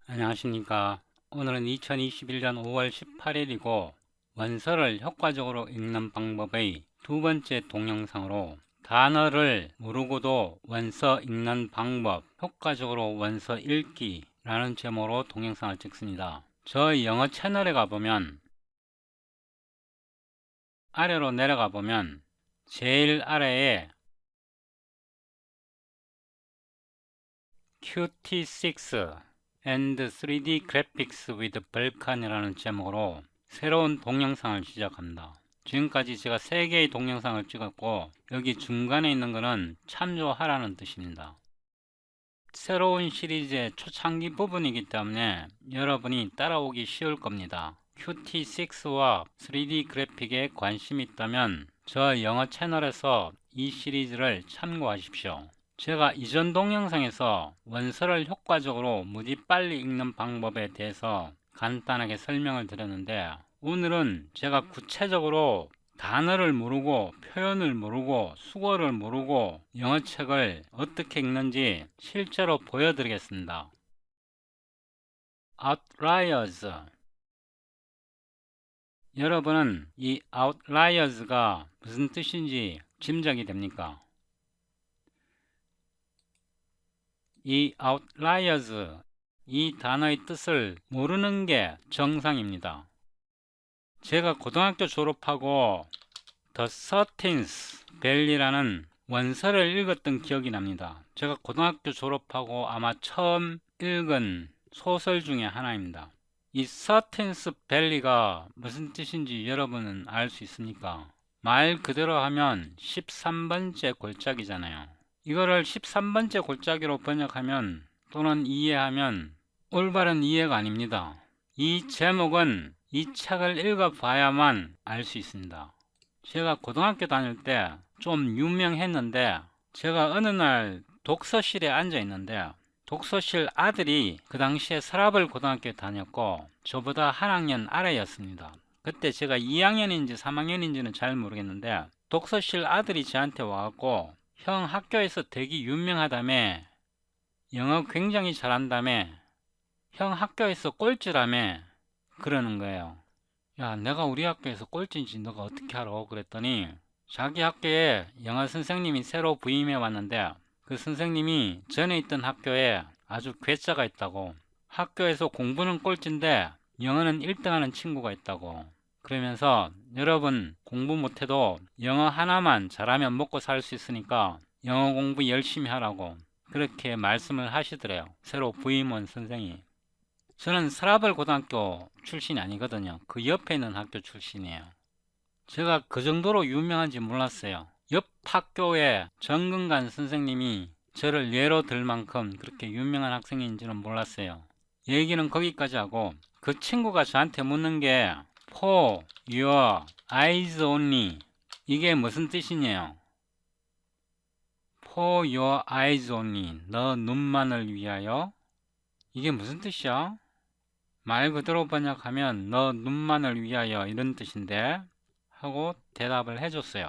안녕하십니까. 오늘은 2021년 5월 18일이고 원서를 효과적으로 읽는 방법의 두 번째 동영상으로 단어를 모르고도 원서 읽는 방법, 효과적으로 원서 읽기 라는 제목으로 동영상을 찍습니다. 저희 영어 채널에 가보면 아래로 내려가 보면 제일 아래에 Qt6 and 3D Graphics with Vulkan이라는 제목으로 새로운 동영상을 시작합니다. 지금까지 제가 3개의 동영상을 찍었고 여기 중간에 있는 것은 참조하라는 뜻입니다. 새로운 시리즈의 초창기 부분이기 때문에 여러분이 따라오기 쉬울 겁니다. Qt6와 3D 그래픽에 관심이 있다면 저 영어 채널에서 이 시리즈를 참고하십시오. 제가 이전 동영상에서 원서를 효과적으로 무지 빨리 읽는 방법에 대해서 간단하게 설명을 드렸는데 오늘은 제가 구체적으로 단어를 모르고 표현을 모르고 수어를 모르고 영어책을 어떻게 읽는지 실제로 보여드리겠습니다. Outliers. 여러분은 이 outliers가 무슨 뜻인지 짐작이 됩니까? 이 outliers, 이 단어의 뜻을 모르는 게 정상입니다. 제가 고등학교 졸업하고 The 13th Valley라는 원서를 읽었던 기억이 납니다. 제가 고등학교 졸업하고 아마 처음 읽은 소설 중에 하나입니다. 이 13th Valley가 무슨 뜻인지 여러분은 알 수 있습니까? 말 그대로 하면 13번째 골짜기잖아요. 이거를 13번째 골짜기로 번역하면 또는 이해하면 올바른 이해가 아닙니다. 이 제목은 이 책을 읽어봐야만 알 수 있습니다. 제가 고등학교 다닐 때 좀 유명했는데 제가 어느 날 독서실에 앉아 있는데 독서실 아들이 그 당시에 서라벌 고등학교에 다녔고 저보다 한 학년 아래였습니다. 그때 제가 2학년인지 3학년인지는 잘 모르겠는데 독서실 아들이 저한테 와갖고 형 학교에서 되게 유명하다며 영어 굉장히 잘한다며 형 학교에서 꼴찌라며 그러는 거예요. 야, 내가 우리 학교에서 꼴찌인지 너가 어떻게 알아? 그랬더니 자기 학교에 영어 선생님이 새로 부임해 왔는데 그 선생님이 전에 있던 학교에 아주 괴짜가 있다고, 학교에서 공부는 꼴찌인데 영어는 1등하는 친구가 있다고, 그러면서 여러분 공부 못해도 영어 하나만 잘하면 먹고 살 수 있으니까 영어 공부 열심히 하라고 그렇게 말씀을 하시더래요. 새로 부임 온 선생이. 저는 서라벌 고등학교 출신이 아니거든요. 그 옆에 있는 학교 출신이에요. 제가 그 정도로 유명한지 몰랐어요. 옆 학교에 정근관 선생님이 저를 예로 들 만큼 그렇게 유명한 학생인지는 몰랐어요. 얘기는 거기까지 하고 그 친구가 저한테 묻는 게 For your eyes only, 이게 무슨 뜻이냐요? For your eyes only, 너 눈만을 위하여. 이게 무슨 뜻이야? 말 그대로 번역하면 너 눈만을 위하여 이런 뜻인데 하고 대답을 해줬어요.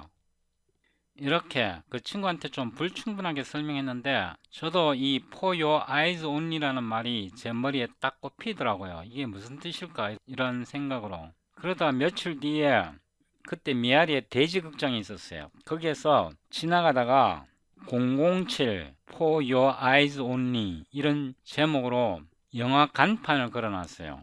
이렇게 그 친구한테 좀 불충분하게 설명했는데 저도 이 For your eyes only라는 말이 제 머리에 딱 꼽히더라고요. 이게 무슨 뜻일까 이런 생각으로. 그러다 며칠 뒤에 그때 미아리에 돼지극장이 있었어요. 거기에서 지나가다가 007 For your eyes only 이런 제목으로 영화 간판을 걸어놨어요.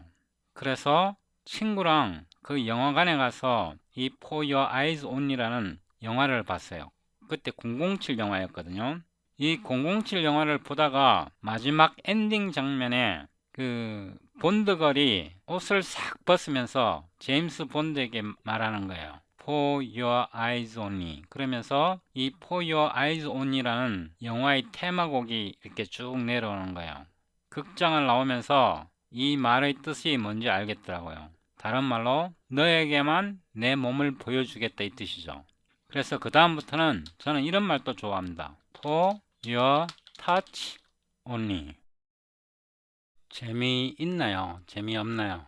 그래서 친구랑 그 영화관에 가서 이 For Your Eyes Only라는 영화를 봤어요. 그때 007 영화였거든요. 이 007 영화를 보다가 마지막 엔딩 장면에 그 본드걸이 옷을 싹 벗으면서 제임스 본드에게 말하는 거예요. For Your Eyes Only. 그러면서 이 For Your Eyes Only라는 영화의 테마곡이 이렇게 쭉 내려오는 거예요. 극장을 나오면서 이 말의 뜻이 뭔지 알겠더라고요. 다른 말로 너에게만 내 몸을 보여주겠다 이 뜻이죠. 그래서 그 다음부터는 저는 이런 말도 좋아합니다. For your touch only. 재미있나요? 재미없나요?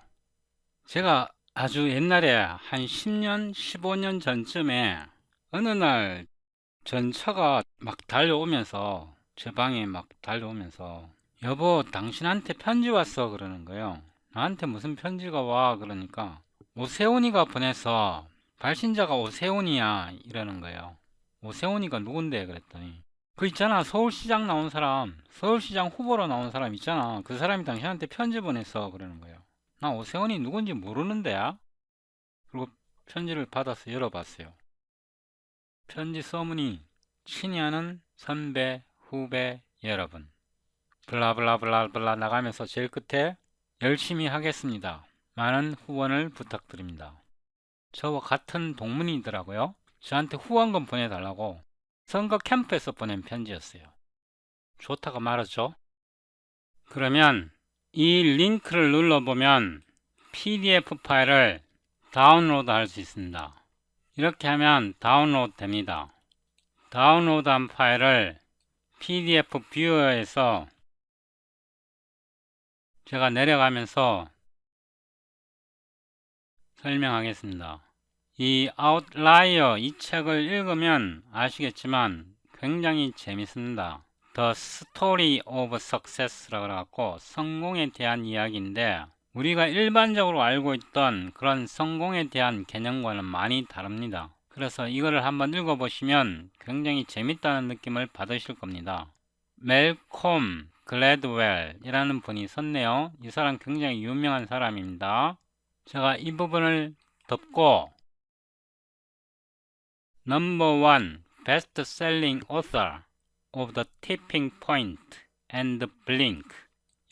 제가 아주 옛날에 한 10년, 15년 전쯤에 어느 날 전차가 막 달려오면서 제 방에 막 달려오면서 여보, 당신한테 편지 왔어. 그러는 거예요. 나한테 무슨 편지가 와. 그러니까 오세훈이가 보내서 발신자가 오세훈이야. 이러는 거예요. 오세훈이가 누군데? 그랬더니 그 있잖아. 서울시장 나온 사람, 서울시장 후보로 나온 사람 있잖아. 그 사람이 당신한테 편지 보냈어. 그러는 거예요. 나 오세훈이 누군지 모르는데야. 그리고 편지를 받아서 열어봤어요. 편지 서문이 친히 아는 선배, 후배 여러분. 블라블라블라블라 나가면서 제일 끝에 열심히 하겠습니다. 많은 후원을 부탁드립니다. 저와 같은 동문이더라고요. 저한테 후원금 보내달라고 선거 캠프에서 보낸 편지였어요. 좋다가 말았죠. 그러면 이 링크를 눌러보면 PDF 파일을 다운로드 할 수 있습니다. 이렇게 하면 다운로드 됩니다. 다운로드한 파일을 PDF 뷰어에서 제가 내려가면서 설명하겠습니다. 이 아웃라이어 이 책을 읽으면 아시겠지만 굉장히 재밌습니다. The Story of Success라고 해갖고 성공에 대한 이야기인데 우리가 일반적으로 알고 있던 그런 성공에 대한 개념과는 많이 다릅니다. 그래서 이거를 한번 읽어보시면 굉장히 재밌다는 느낌을 받으실 겁니다. 멜콤 글래드웰이라는 분이 썼네요. 이 사람 굉장히 유명한 사람입니다. 제가 이 부분을 덮고 Number 1 Best Selling Author of the Tipping Point and Blink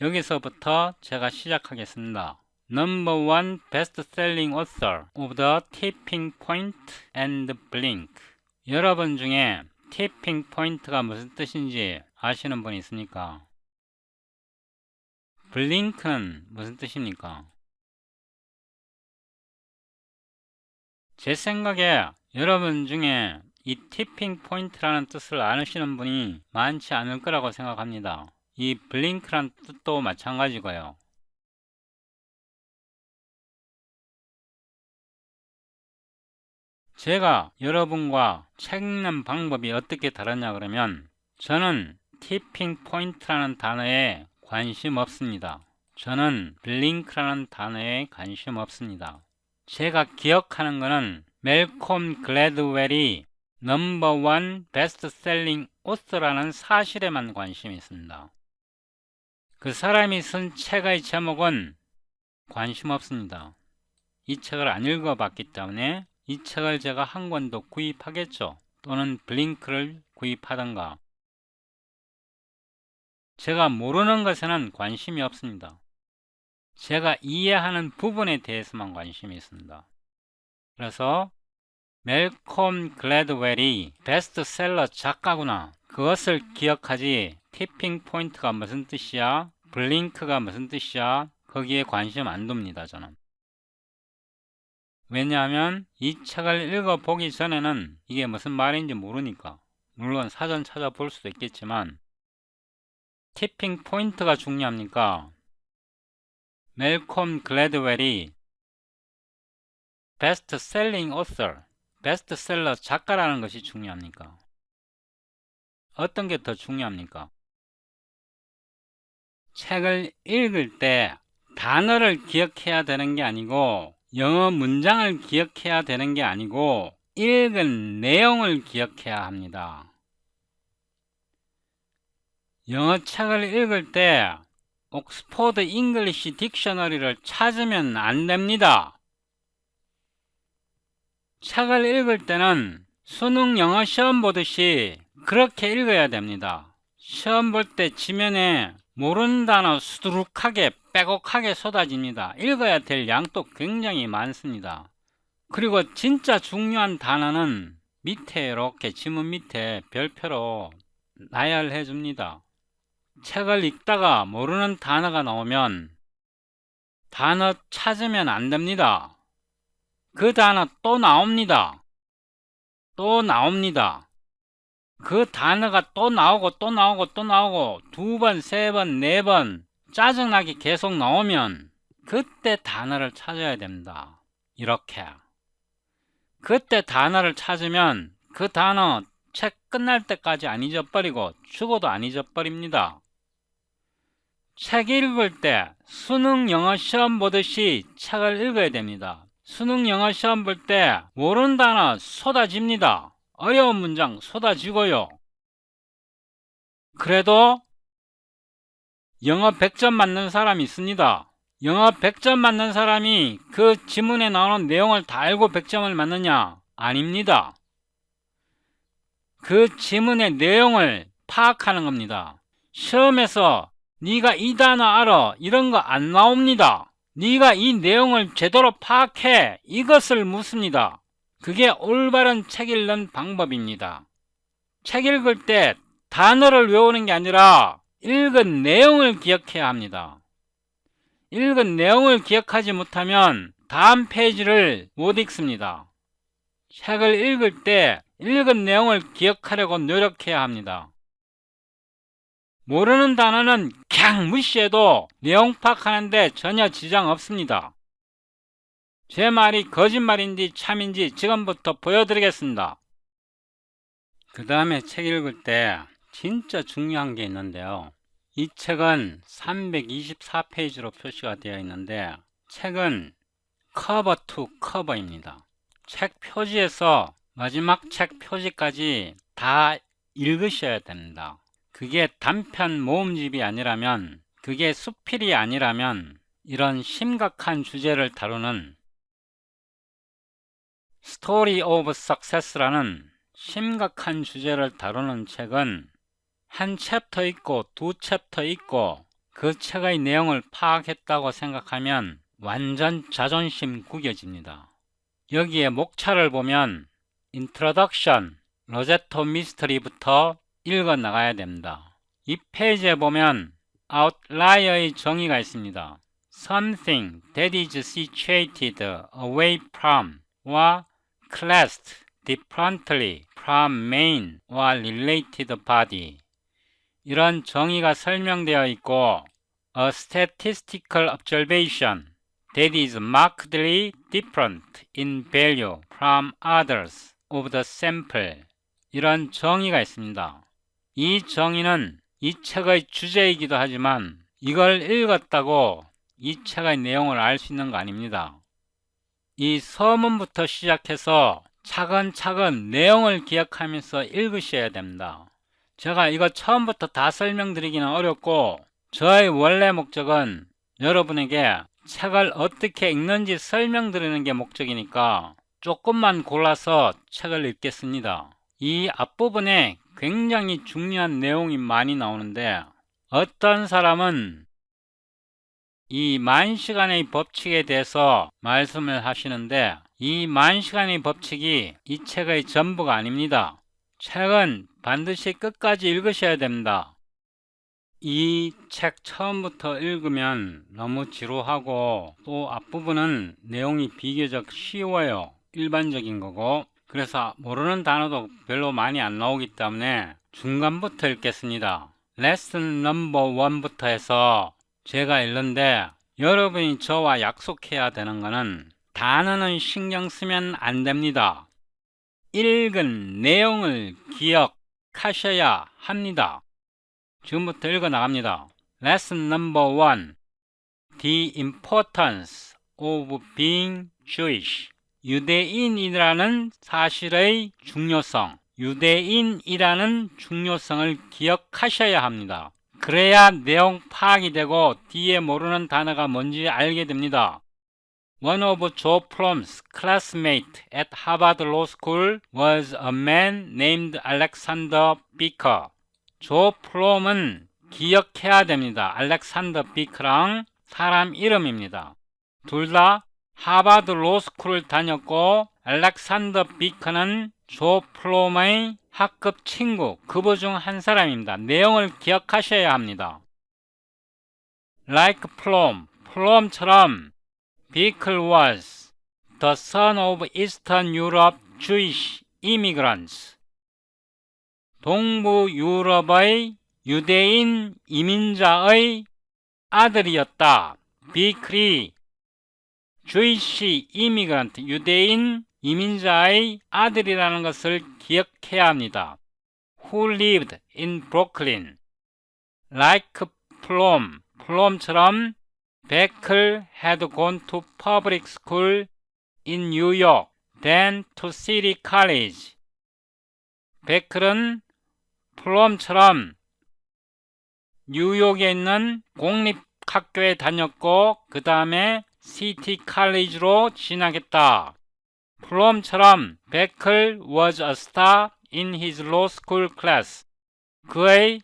여기서부터 제가 시작하겠습니다. Number 1 Best Selling Author of the Tipping Point and Blink 여러분 중에 티핑 포인트가 무슨 뜻인지 아시는 분 있습니까? 블링크는 무슨 뜻입니까? 제 생각에 여러분 중에 이 티핑 포인트라는 뜻을 아시는 분이 많지 않을 거라고 생각합니다. 이 블링크란 뜻도 마찬가지고요. 제가 여러분과 책 읽는 방법이 어떻게 다르냐 그러면 저는 티핑 포인트라는 단어에 관심 없습니다. 저는 블링크라는 단어에 관심 없습니다. 제가 기억하는 거는 멜콤 글래드웰이 넘버 1 베스트셀링 오서라는 사실에만 관심이 있습니다. 그 사람이 쓴 책의 제목은 관심 없습니다. 이 책을 안 읽어봤기 때문에 이 책을 제가 한 권도 구입하겠죠. 또는 블링크를 구입하던가. 제가 모르는 것에는 관심이 없습니다. 제가 이해하는 부분에 대해서만 관심이 있습니다. 그래서 멜콤 글래드웰이 베스트셀러 작가구나. 그것을 기억하지 티핑 포인트가 무슨 뜻이야? 블링크가 무슨 뜻이야? 거기에 관심 안 둡니다. 저는. 왜냐하면 이 책을 읽어보기 전에는 이게 무슨 말인지 모르니까. 물론 사전 찾아볼 수도 있겠지만 티핑 포인트가 중요합니까? 멜콤 글래드웰이 베스트셀링 오서, 베스트셀러 작가라는 것이 중요합니까? 어떤 게 더 중요합니까? 책을 읽을 때 단어를 기억해야 되는 게 아니고 영어 문장을 기억해야 되는 게 아니고 읽은 내용을 기억해야 합니다. 영어 책을 읽을 때 옥스포드 잉글리시 딕셔너리를 찾으면 안 됩니다. 책을 읽을 때는 수능 영어 시험 보듯이 그렇게 읽어야 됩니다. 시험 볼 때 지면에 모르는 단어 수두룩하게 빼곡하게 쏟아집니다. 읽어야 될 양도 굉장히 많습니다. 그리고 진짜 중요한 단어는 밑에 이렇게 지문 밑에 별표로 나열해 줍니다. 책을 읽다가 모르는 단어가 나오면 단어 찾으면 안 됩니다. 그 단어 또 나옵니다. 또 나옵니다. 그 단어가 또 나오고 또 나오고 또 나오고 2번, 3번, 4번 짜증나게 계속 나오면 그때 단어를 찾아야 됩니다. 이렇게. 그때 단어를 찾으면 그 단어 책 끝날 때까지 안 잊어버리고 죽어도 안 잊어버립니다. 책 읽을 때 수능 영어 시험 보듯이 책을 읽어야 됩니다. 수능 영어 시험 볼 때 모르는 단어 쏟아집니다. 어려운 문장 쏟아지고요. 그래도 영어 100점 맞는 사람이 있습니다. 영어 100점 맞는 사람이 그 지문에 나오는 내용을 다 알고 100점을 맞느냐? 아닙니다. 그 지문의 내용을 파악하는 겁니다. 시험에서 네가 이 단어 알아 이런 거 안 나옵니다. 네가 이 내용을 제대로 파악해 이것을 묻습니다. 그게 올바른 책 읽는 방법입니다. 책 읽을 때 단어를 외우는 게 아니라 읽은 내용을 기억해야 합니다. 읽은 내용을 기억하지 못하면 다음 페이지를 못 읽습니다. 책을 읽을 때 읽은 내용을 기억하려고 노력해야 합니다. 모르는 단어는 그냥 무시해도 내용 파악하는데 전혀 지장 없습니다. 제 말이 거짓말인지 참인지 지금부터 보여드리겠습니다. 그 다음에 책 읽을 때 진짜 중요한 게 있는데요. 이 책은 324페이지로 표시가 되어 있는데 책은 커버 투 커버입니다. 책 표지에서 마지막 책 표지까지 다 읽으셔야 됩니다. 그게 단편 모음집이 아니라면, 그게 수필이 아니라면 이런 심각한 주제를 다루는 스토리 오브 석세스라는 심각한 주제를 다루는 책은 한 챕터 있고 두 챕터 있고 그 책의 내용을 파악했다고 생각하면 완전 자존심 구겨집니다. 여기에 목차를 보면 인트로덕션, 로제토 미스터리부터 읽어 나가야 됩니다. 이 페이지에 보면 아웃라이어의 정의가 있습니다. Something that is situated away from 와 classed differently from main 와 related body, 이런 정의가 설명되어 있고 A statistical observation that is markedly different in value from others of the sample, 이런 정의가 있습니다. 이 정의는 이 책의 주제이기도 하지만 이걸 읽었다고 이 책의 내용을 알 수 있는 거 아닙니다. 이 서문부터 시작해서 차근차근 내용을 기억하면서 읽으셔야 됩니다. 제가 이거 처음부터 다 설명드리기는 어렵고 저의 원래 목적은 여러분에게 책을 어떻게 읽는지 설명드리는 게 목적이니까 조금만 골라서 책을 읽겠습니다. 이 앞부분에 굉장히 중요한 내용이 많이 나오는데 어떤 사람은 이 만시간의 법칙에 대해서 말씀을 하시는데 이 만시간의 법칙이 이 책의 전부가 아닙니다. 책은 반드시 끝까지 읽으셔야 됩니다. 이 책 처음부터 읽으면 너무 지루하고 또 앞부분은 내용이 비교적 쉬워요. 일반적인 거고, 그래서 모르는 단어도 별로 많이 안 나오기 때문에 중간부터 읽겠습니다. 레슨 넘버 1부터 해서 제가 읽는데 여러분이 저와 약속해야 되는 거는 단어는 신경 쓰면 안 됩니다. 읽은 내용을 기억하셔야 합니다. 지금부터 읽어 나갑니다. Lesson number 1. The importance of being Jewish. 유대인이라는 사실의 중요성, 유대인이라는 중요성을 기억하셔야 합니다. 그래야 내용 파악이 되고 뒤에 모르는 단어가 뭔지 알게 됩니다. One of Joe Plum's classmates at Harvard Law School was a man named Alexander Beaker. 조 플럼은 기억해야 됩니다. 알렉산더 비크랑 사람 이름입니다. 둘 다 하버드 로스쿨을 다녔고 알렉산더 비크는 조 플럼의 학급 친구, 그부 중 한 사람입니다. 내용을 기억하셔야 합니다. Like Plum, 플럼처럼 Bickle was the son of Eastern Europe Jewish immigrants. 동부 유럽의 유대인 이민자의 아들이었다. 비클이 Jewish immigrant, 유대인 이민자의 아들이라는 것을 기억해야 합니다. Who lived in Brooklyn. Like Plum, 플럼처럼 베클 had gone to public school in New York, then to City College. 베클은 플럼처럼 뉴욕에 있는 공립학교에 다녔고 그 다음에 시티 칼리지로 진학했다. 플럼처럼 베클 was a star in his law school class. 그의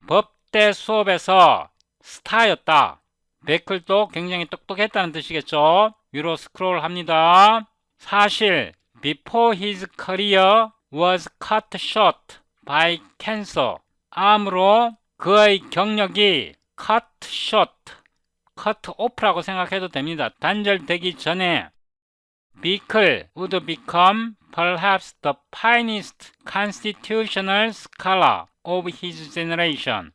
법대 수업에서 스타였다. 베클도 굉장히 똑똑했다는 뜻이겠죠. 위로 스크롤 합니다. 사실 before his career was cut short by cancer. 암으로 그의 경력이 cut short, cut off라고 생각해도 됩니다. 단절되기 전에 Bickel would become perhaps the finest constitutional scholar of his generation.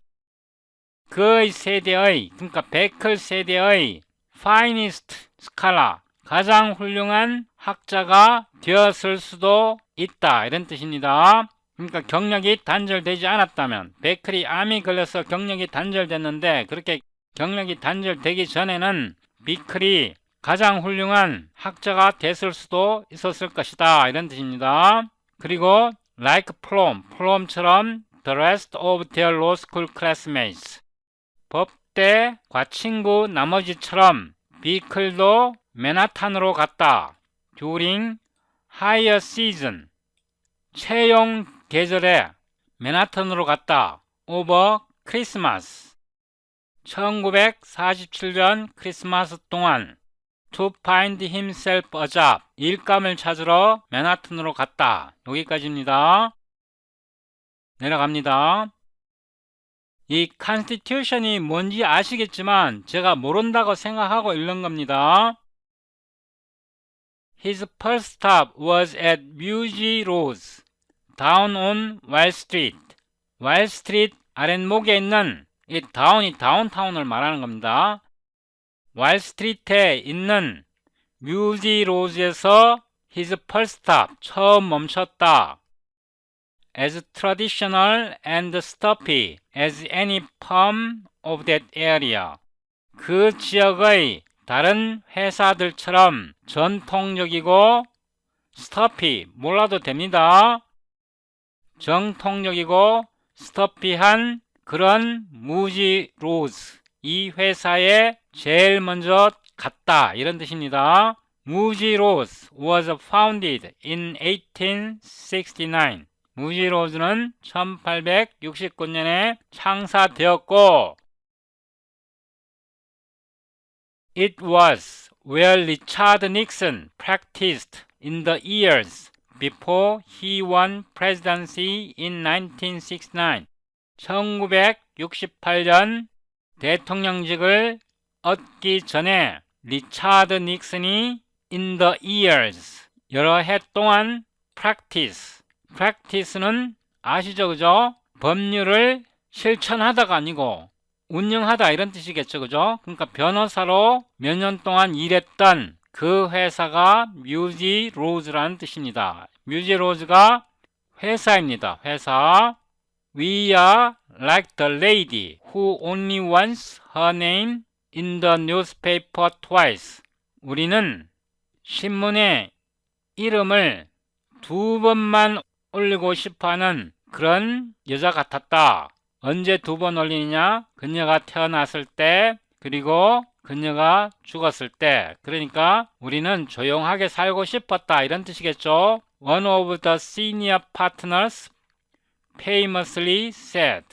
그의 세대의, 그러니까 베클 세대의 finest scholar, 가장 훌륭한 학자가 되었을 수도 있다. 이런 뜻입니다. 그러니까 경력이 단절되지 않았다면, 베클이 암이 걸려서 경력이 단절됐는데 그렇게 경력이 단절되기 전에는 비클이 가장 훌륭한 학자가 됐을 수도 있었을 것이다. 이런 뜻입니다. 그리고 like 플럼처럼 the rest of their law school classmates. 법대 과친구 나머지처럼 비클도 맨하탄으로 갔다. during higher season. 채용 계절에 맨하탄으로 갔다. over 크리스마스. 1947년 크리스마스 동안 to find himself a job. 일감을 찾으러 맨하탄으로 갔다. 여기까지입니다. 내려갑니다. 이 constitution이 뭔지 아시겠지만 제가 모른다고 생각하고 읽는 겁니다. His first stop was at Musée Rose, down on Wall Street. Wall Street 아랫목에 있는 이 다운이 다운타운을 말하는 겁니다. 왈 스트리트에 있는 뮤지 로즈에서 his first stop, 처음 멈췄다. As traditional and stuffy as any firm of that area. 그 지역의 다른 회사들처럼 전통적이고 stuffy, 몰라도 됩니다. 정통적이고 stuffy한 그런 무지 로즈, 이 회사에 제일 먼저 갔다. 이런 뜻입니다. 무지 로즈 was founded in 1869. 무지 로즈는 1869년에 창사되었고 It was where Richard Nixon practiced in the years before he won presidency in 1969. 1968년 대통령직을 얻기 전에 리차드 닉슨이 in the years, 여러 해 동안 practice는 아시죠, 그죠? 법률을 실천하다가 아니고 운영하다 이런 뜻이겠죠, 그죠? 그러니까 변호사로 몇 년 동안 일했던 그 회사가 뮤지 로즈라는 뜻입니다. 뮤지 로즈가 회사입니다. 회사. We are like the lady who only wants her name in the newspaper twice. 우리는 신문에 이름을 2번만 올리고 싶어하는 그런 여자 같았다. 언제 2번 올리느냐? 그녀가 태어났을 때, 그리고 그녀가 죽었을 때. 그러니까 우리는 조용하게 살고 싶었다. 이런 뜻이겠죠. One of the senior partners famously said.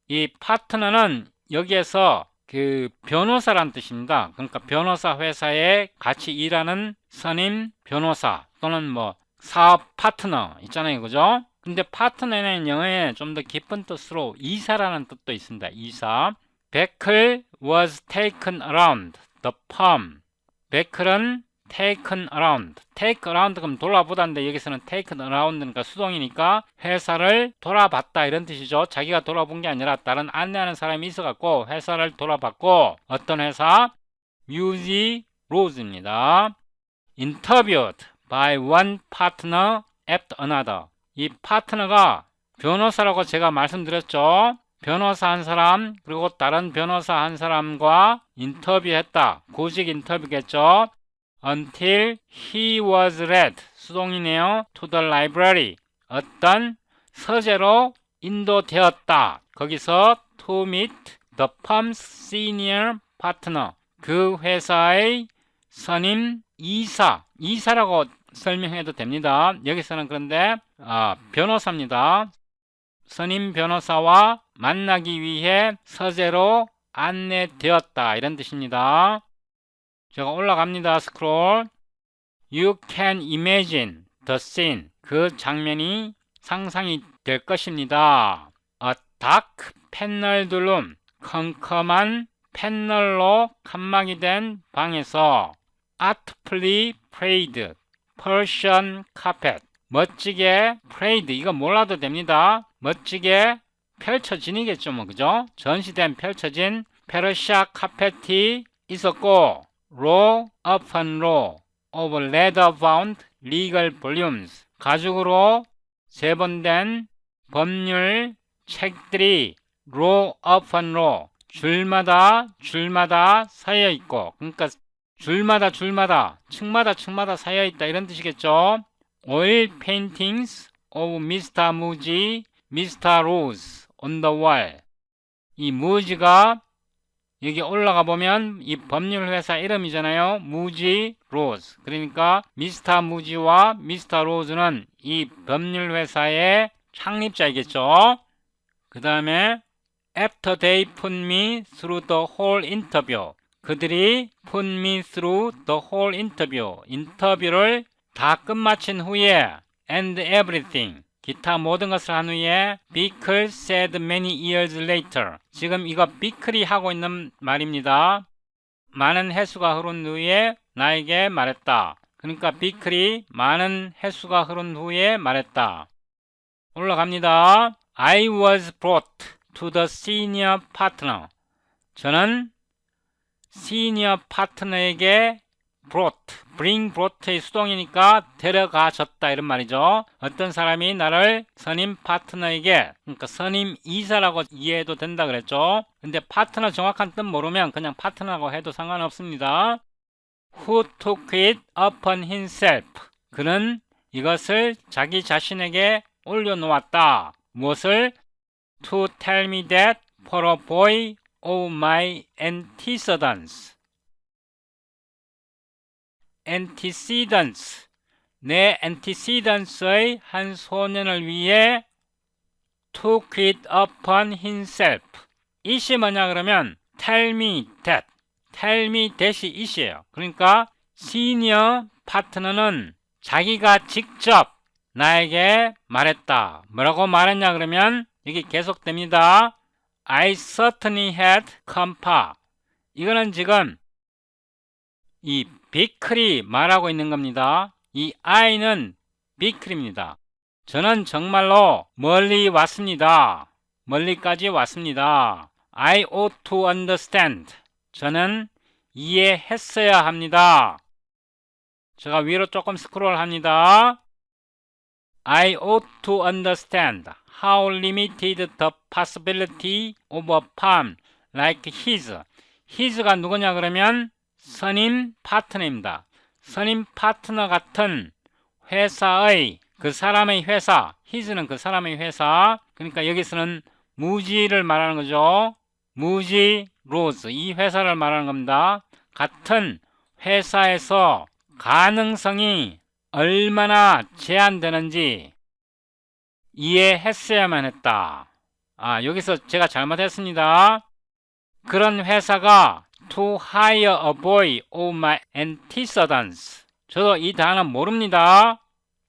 이 파트너는 여기에서 그 변호사란 뜻입니다. 그러니까 변호사 회사에 같이 일하는 선임 변호사 또는 뭐 사업 파트너 있잖아요, 그죠? 근데 파트너는 영어에 좀 더 깊은 뜻으로 이사라는 뜻도 있습니다. 이사. 베클 was taken around the firm. 베클은 taken around. take around 그럼 돌아보다인데 여기서는 taken around니까 수동이니까 회사를 돌아봤다 이런 뜻이죠. 자기가 돌아본 게 아니라 다른 안내하는 사람이 있어갖고 회사를 돌아봤고, 어떤 회사? 뮤지 로즈입니다. Interviewed by one partner after another. 이 파트너가 변호사라고 제가 말씀드렸죠. 변호사 한 사람 그리고 다른 변호사 한 사람과 인터뷰했다. 구직 인터뷰겠죠. Until he was led, 수동이네요. To the library, 어떤 서재로 인도되었다. 거기서 to meet the firm's senior partner, 그 회사의 선임 이사라고 설명해도 됩니다. 여기서는 그런데 변호사입니다. 선임 변호사와 만나기 위해 서재로 안내되었다. 이런 뜻입니다. 제가 올라갑니다. 스크롤. You can imagine the scene. 그 장면이 상상이 될 것입니다. A dark paneled room. 컴컴한 패널로 칸막이 된 방에서 artfully sprayed Persian carpet. 멋지게 sprayed, 이거 몰라도 됩니다. 멋지게 펼쳐지니겠죠, 뭐, 그죠? 전시된 펼쳐진 페르시아 카펫이 있었고, row upon row of leather-bound legal volumes, 가죽으로 세번된 법률 책들이 row upon row, 줄마다 쌓여 있고, 그러니까 줄마다 층마다 쌓여 있다, 이런 뜻이겠죠. Oil paintings of Mr. Muji, Mr. Rose on the wall. 이 무지가 여기 올라가 보면 이 법률 회사 이름이잖아요. 무지 로즈. 그러니까 미스터 무지와 미스터 로즈는 이 법률 회사의 창립자이겠죠. 그 다음에 After they put me through the whole interview. 그들이 put me through the whole interview. 인터뷰를 다 끝마친 후에 and everything. 기타 모든 것을 한 후에 Bickle said many years later. 지금 이거 비클이 하고 있는 말입니다. 많은 해수가 흐른 후에 나에게 말했다. 그러니까 비클이 많은 해수가 흐른 후에 말했다. 올라갑니다. I was brought to the senior partner. 저는 시니어 파트너에게 bring의 수동이니까 데려가졌다 이런 말이죠. 어떤 사람이 나를 선임 파트너에게, 그러니까 선임 이사라고 이해해도 된다 그랬죠. 근데 파트너 정확한 뜻 모르면 그냥 파트너라고 해도 상관없습니다. Who took it upon himself. 그는 이것을 자기 자신에게 올려놓았다. 무엇을? To tell me that for a boy of my antecedents. 내 antecedents의 한 소년을 위해 took it upon himself. it이 뭐냐 그러면 tell me that이 it이에요. 그러니까 시니어 파트너는 자기가 직접 나에게 말했다. 뭐라고 말했냐 그러면 여기 계속됩니다. I certainly had compa. 이거는 지금 이 비클이 말하고 있는 겁니다. 이 I는 비클입니다. 저는 정말로 멀리 왔습니다. 멀리까지 왔습니다. I ought to understand. 저는 이해했어야 합니다. 제가 위로 조금 스크롤 합니다. I ought to understand how limited the possibility of a firm like his. his가 누구냐 그러면 선임 파트너입니다. 선임 파트너 같은 회사의, 그 사람의 회사, his는 그 사람의 회사, 그러니까 여기서는 무지를 말하는 거죠. 무지 로즈, 이 회사를 말하는 겁니다. 같은 회사에서 가능성이 얼마나 제한되는지 이해했어야만 했다. 여기서 제가 잘못했습니다. 그런 회사가 to hire a boy of my antecedents. 저도 이 단어 모릅니다.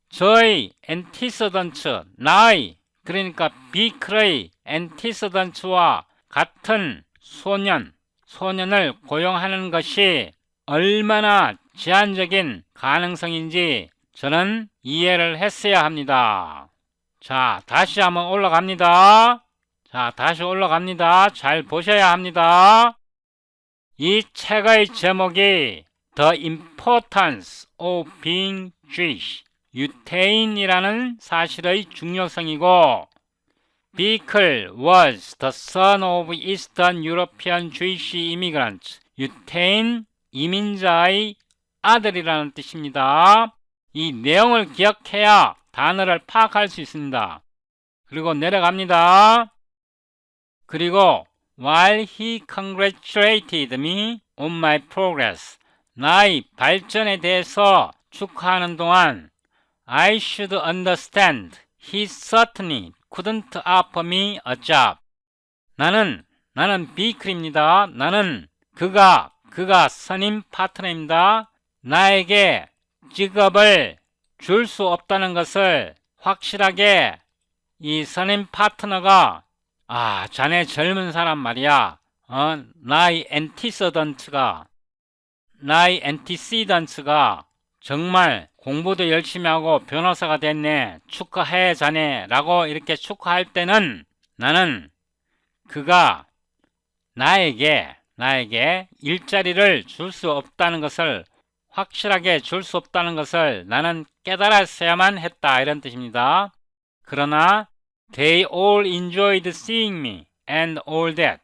저의 antecedents, 나의, 그러니까 비클의 antecedents와 같은 소년을 고용하는 것이 얼마나 제한적인 가능성인지 저는 이해를 했어야 합니다. 자, 다시 한번 올라갑니다. 잘 보셔야 합니다. 이 책의 제목이 The Importance of Being Jewish, 유태인이라는 사실의 중요성이고 Bickel was the son of Eastern European Jewish immigrants. 유태인 이민자의 아들이라는 뜻입니다. 이 내용을 기억해야 단어를 파악할 수 있습니다. 그리고 내려갑니다. 그리고 while he congratulated me on my progress. 나의 발전에 대해서 축하하는 동안 I should understand he certainly couldn't offer me a job. 나는 비클입니다. 나는 그가 선임 파트너입니다. 나에게 직업을 줄 수 없다는 것을 확실하게 이 선임 파트너가 자네 젊은 사람 말이야. 나의 엔티시던트가 정말 공부도 열심히 하고 변호사가 됐네. 축하해 자네 라고 이렇게 축하할 때는 나는 그가 나에게 일자리를 줄 수 없다는 것을 확실하게 줄 수 없다는 것을 나는 깨달았어야만 했다 이런 뜻입니다. 그러나 they all enjoyed seeing me and all that.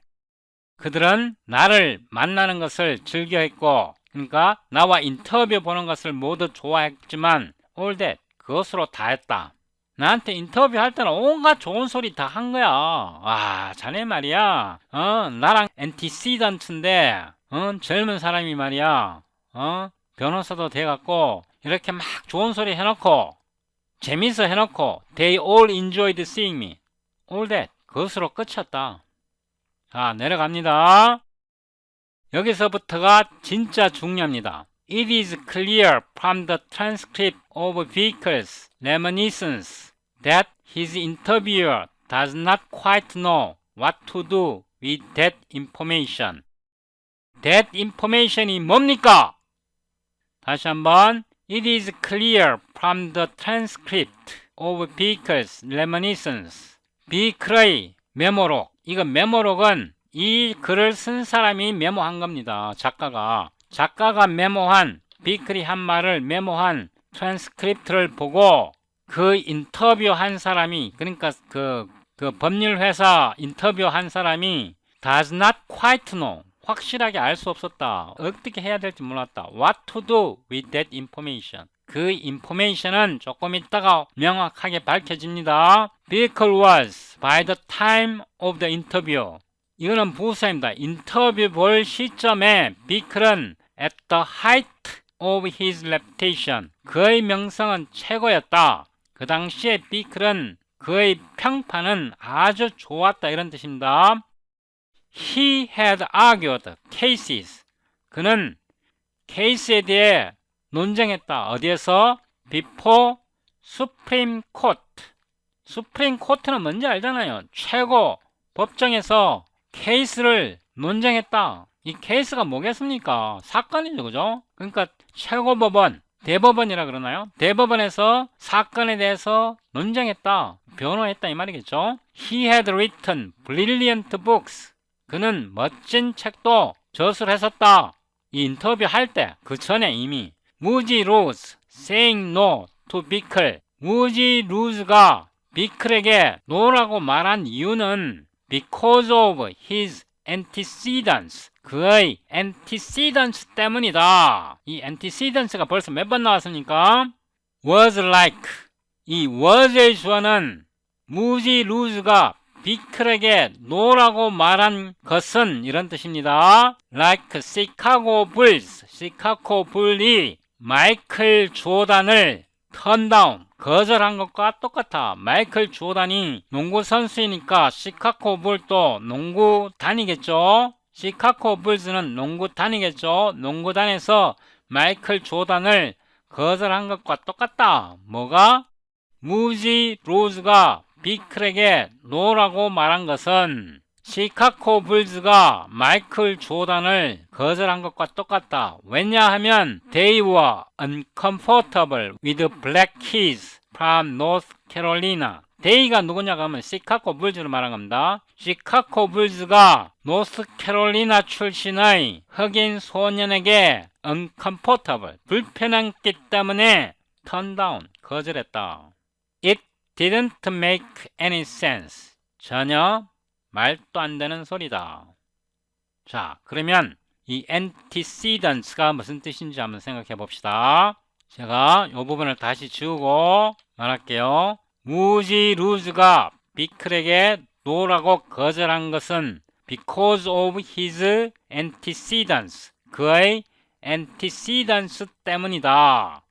그들은 나를 만나는 것을 즐겨했고 그러니까 나와 인터뷰 보는 것을 모두 좋아했지만 all that 그것으로 다 했다. 나한테 인터뷰할 때는 온갖 좋은 소리 다 한 거야. 자네 말이야 나랑 엔티시던트인데 젊은 사람이 말이야 변호사도 돼갖고 이렇게 막 좋은 소리 해놓고 재밌어 해놓고 they all enjoyed seeing me all that 그것으로 끝이었다. 자 내려갑니다. 여기서부터가 진짜 중요합니다. It is clear from the transcript of Bickel's reminiscence that his interviewer does not quite know what to do with that information. That information이 뭡니까? 다시 한번 It is clear from the transcript of Bickel's reminiscence. 비클의 메모록. 이거 메모록은 이 글을 쓴 사람이 메모한 겁니다. 작가가 메모한 비클이 한 말을 메모한 트랜스크립트를 보고 그 인터뷰한 사람이 그러니까 그 법률회사 인터뷰한 사람이 does not quite know 확실하게 알 수 없었다. 어떻게 해야 될지 몰랐다. What to do with that information. 그 인포메이션은 조금 있다가 명확하게 밝혀집니다. Bickel was by the time of the interview. 이거는 부사입니다. 인터뷰 볼 시점에 비클은 at the height of his reputation. 그의 명성은 최고였다. 그 당시에 비클은 그의 평판은 아주 좋았다 이런 뜻입니다. He had argued cases. 그는 케이스에 대해 논쟁했다. 어디에서? Before Supreme Court. Supreme Court는 뭔지 알잖아요. 최고 법정에서 케이스를 논쟁했다. 이 케이스가 뭐겠습니까? 사건이죠, 그죠? 그러니까 최고법원, 대법원이라 그러나요? 대법원에서 사건에 대해서 논쟁했다. 변호했다 이 말이겠죠? He had written brilliant books. 그는 멋진 책도 저술했었다. 이 인터뷰 할 때, 그 전에 이미 무지 루즈 saying no to Bickel. 무지 루즈가 비클에게 no라고 말한 이유는 because of his antecedents. 그의 antecedents 때문이다. 이 antecedents가 벌써 몇 번 나왔습니까? was like. 이 was의 주어는 무지 루즈가 비클에게 no라고 말한 것은 이런 뜻입니다. like 시카고 불스. 시카고 불이 마이클 조단을 턴다운 거절한 것과 똑같아. 마이클 조단이 농구 선수이니까 시카고 불도 농구단이겠죠. 시카고 불즈는 농구단이겠죠. 농구단에서 마이클 조단을 거절한 것과 똑같다. 뭐가? 무지 로즈가 비클에게 노라고 말한 것은 시카고 불즈가 마이클 조단을 거절한 것과 똑같다. 왜냐하면 they were uncomfortable with black kids from North Carolina. they가 누구냐고 하면 시카고 불즈를 말한 겁니다. 시카고 불즈가 노스캐롤리나 출신의 흑인 소년에게 uncomfortable, 불편했기 때문에 turn down, 거절했다. It didn't make any sense. 전혀 말도 안 되는 소리다. 자, 그러면 이 antecedents가 무슨 뜻인지 한번 생각해 봅시다. 제가 이 부분을 다시 지우고 말할게요. 무지 루즈가 비클에게 노라고 거절한 것은 because of his antecedents, 그의 antecedents 때문이다.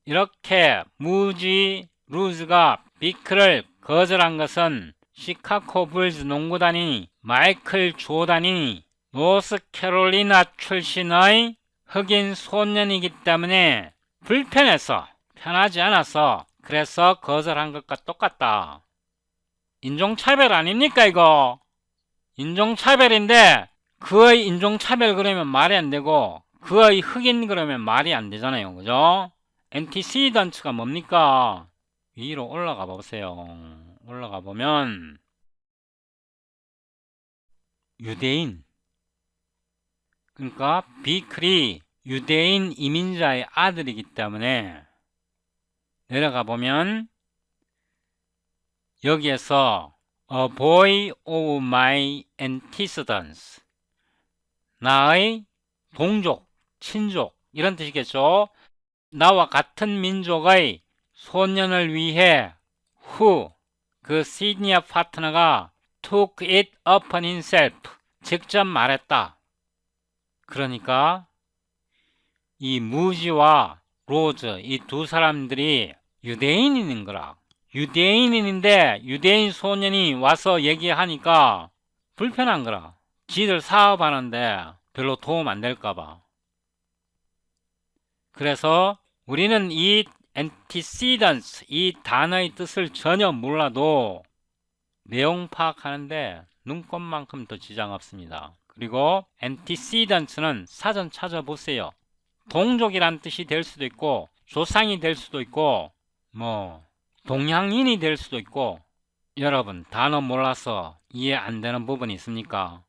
이렇게 무지 루즈가 비클을 거절한 것은 시카고 불즈 농구단이 마이클 조단이 노스캐롤리나 출신의 흑인 소년이기 때문에 불편해서, 편하지 않아서, 그래서 거절한 것과 똑같다. 인종차별 아닙니까 이거? 인종차별인데 그의 인종차별 그러면 말이 안 되고 그의 흑인 그러면 말이 안 되잖아요. 그죠? 엔티시던츠가 뭡니까? 위로 올라가 보세요. 올라가 보면 유대인, 그러니까 비클이 유대인 이민자의 아들이기 때문에 내려가 보면 여기에서 A boy of my antecedents, 나의 동족, 친족 이런 뜻이겠죠. 나와 같은 민족의 소년을 위해 who, 그 시니어 파트너가 took it upon himself, 직접 말했다. 그러니까 이 무지와 로즈, 이 두 사람들이 유대인인 거라. 유대인인데 유대인 소년이 와서 얘기하니까 불편한 거라. 지들 사업하는데 별로 도움 안 될까봐. 그래서 우리는 이 antecedents, 이 단어의 뜻을 전혀 몰라도 내용 파악하는데 눈꼽만큼 더 지장 없습니다. 그리고 antecedents는 사전 찾아보세요. 동족이란 뜻이 될 수도 있고 조상이 될 수도 있고 동양인이 될 수도 있고. 여러분 단어 몰라서 이해 안 되는 부분이 있습니까?